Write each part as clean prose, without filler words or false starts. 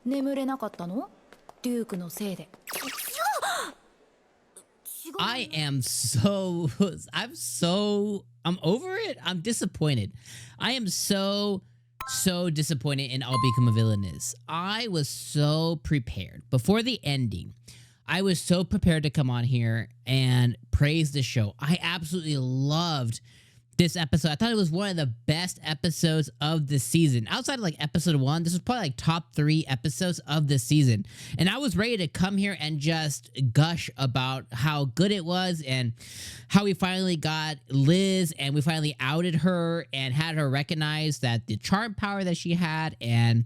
眠れなかったの？デュークのせいで。I am so I'm over it. I'm disappointed. I am so disappointed in I'll Become a Villainess. I was so prepared before the ending. I was so prepared to come on here and praise the show. I absolutely loved this episode. I thought it was one of the best episodes of the season. Outside of like episode 1, this was probably like top 3 episodes of the season. And I was ready to come here and just gush about how good it was and how we finally got Liz and we finally outed her and had her recognize that the charm power that she had and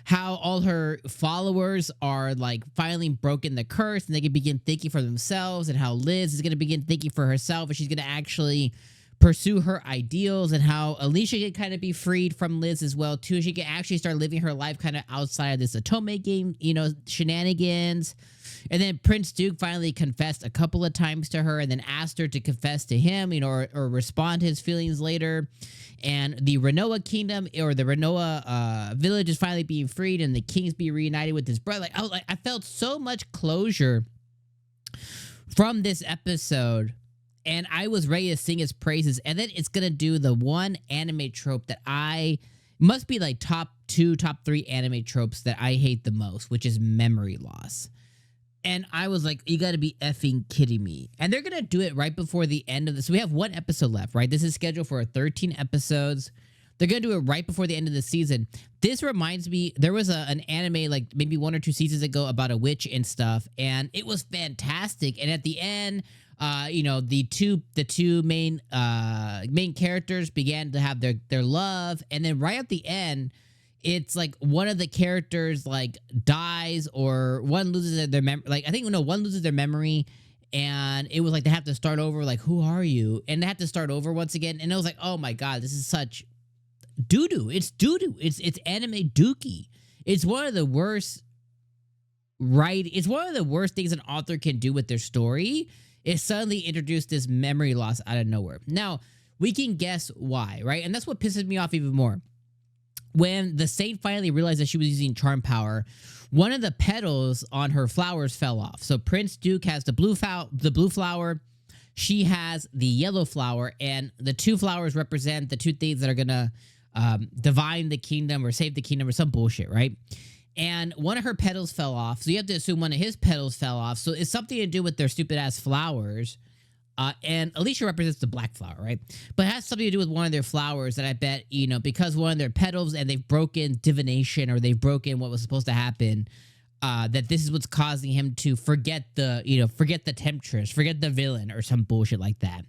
how all her followers are like finally broken the curse and they can begin thinking for themselves, and how Liz is going to begin thinking for herself and she's going to actually pursue her ideals, and how Alicia can kind of be freed from Liz as well too. She can actually start living her life kind of outside of this 𝐼𝐴𝐻𝐼𝐴 game, you know, shenanigans. And then Prince Duke finally confessed a couple of times to her and then asked her to confess to him, you know, or respond to his feelings later. And the Renoa kingdom, or the Renoa village, is finally being freed and the kings be reunited with his brother. I felt so much closure from this episode. And I was ready to sing his praises. And then it's going to do the one anime trope that must be like top 2, top 3 anime tropes that I hate the most, which is memory loss. And I was like, you got to be effing kidding me. And they're going to do it right before the end of this. So we have 1 episode left, right? This is scheduled for 13 episodes. They're going to do it right before the end of the season. This reminds me, there was an anime like maybe 1 or 2 seasons ago about a witch and stuff. And it was fantastic. And at the end, you know, the two main characters began to have their love, and then right at the end, it's like one of the characters like dies, or one loses their memory. Like I think one loses their memory, and it was like they have to start over. Like, who are you? And they have to start over once again. And it was like, oh my god, this is such doo doo. It's doo doo. It's anime dookie. It's one of the worst. Right? It's one of the worst things an author can do with their story. It suddenly introduced this memory loss out of nowhere. Now, we can guess why, right? And that's what pisses me off even more. When the saint finally realized that she was using charm power, one of the petals on her flowers fell off. So Prince Duke has the blue flower. She has the yellow flower. And the 2 flowers represent the 2 things that are going to divine the kingdom or save the kingdom or some bullshit, right? And one of her petals fell off. So you have to assume one of his petals fell off. So it's something to do with their stupid-ass flowers. And Alicia represents the black flower, right? But it has something to do with one of their flowers that I bet, you know, because one of their petals and they've broken divination, or they've broken what was supposed to happen, that this is what's causing him to forget the temptress, forget the villain, or some bullshit like that.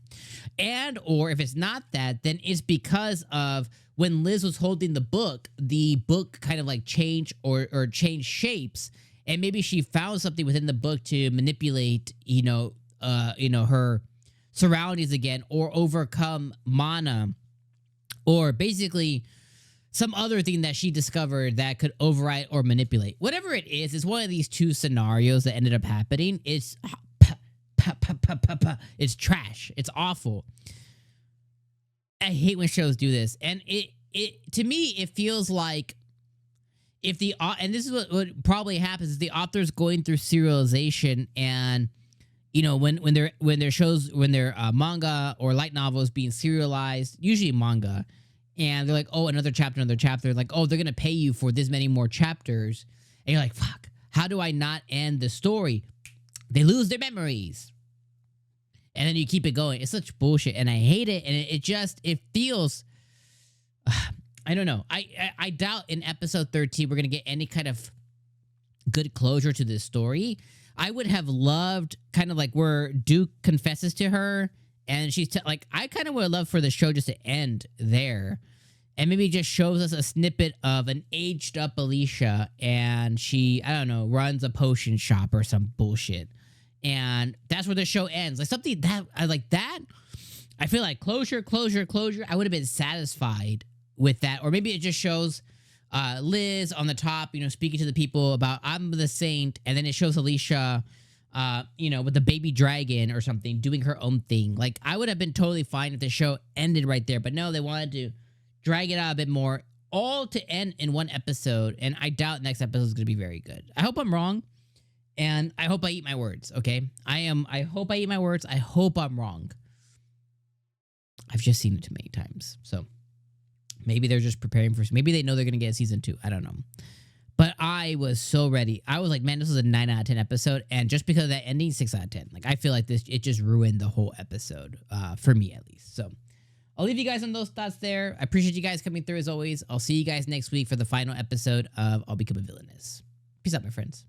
And, or if it's not that, then it's because of when Liz was holding the book kind of like changed or changed shapes, and maybe she found something within the book to manipulate, her surroundings again, or overcome mana, or basically some other thing that she discovered that could override or manipulate. Whatever it is, it's one of these 2 scenarios that ended up happening. It's it's trash. It's awful. I hate when shows do this. And it to me, it feels like if and this is what probably happens, is the author's going through serialization, and you know, when their manga or light novels being serialized, usually manga, and they're like, oh, another chapter, like, oh, they're gonna pay you for this many more chapters, and you're like, fuck, how do I not end the story? They lose their memories. And then you keep it going. It's such bullshit, and I hate it. And it feels, I don't know. I doubt in episode 13 we're gonna get any kind of good closure to this story. I would have loved kind of like where Duke confesses to her, and she's like, I kind of would have loved for the show just to end there, and maybe just shows us a snippet of an aged up Alicia, and she, I don't know, runs a potion shop or some bullshit. And that's where the show ends. Like something that I like that. I feel like closure. I would have been satisfied with that. Or maybe it just shows Liz on the top, you know, speaking to the people about I'm the saint. And then it shows Alicia, with the baby dragon or something doing her own thing. Like I would have been totally fine if the show ended right there. But no, they wanted to drag it out a bit more. all to end in one episode, and I doubt next episode is going to be very good. I hope I'm wrong, and I hope I eat my words, okay? I hope I eat my words. I hope I'm wrong. I've just seen it too many times, so maybe they're just preparing for... Maybe they know they're going to get a season 2. I don't know. But I was so ready. I was like, man, this was a 9 out of 10 episode, and just because of that ending, 6 out of 10. Like, I feel like it just ruined the whole episode, for me at least, so... I'll leave you guys on those thoughts there. I appreciate you guys coming through as always. I'll see you guys next week for the final episode of I'll Become a Villainess. Peace out, my friends.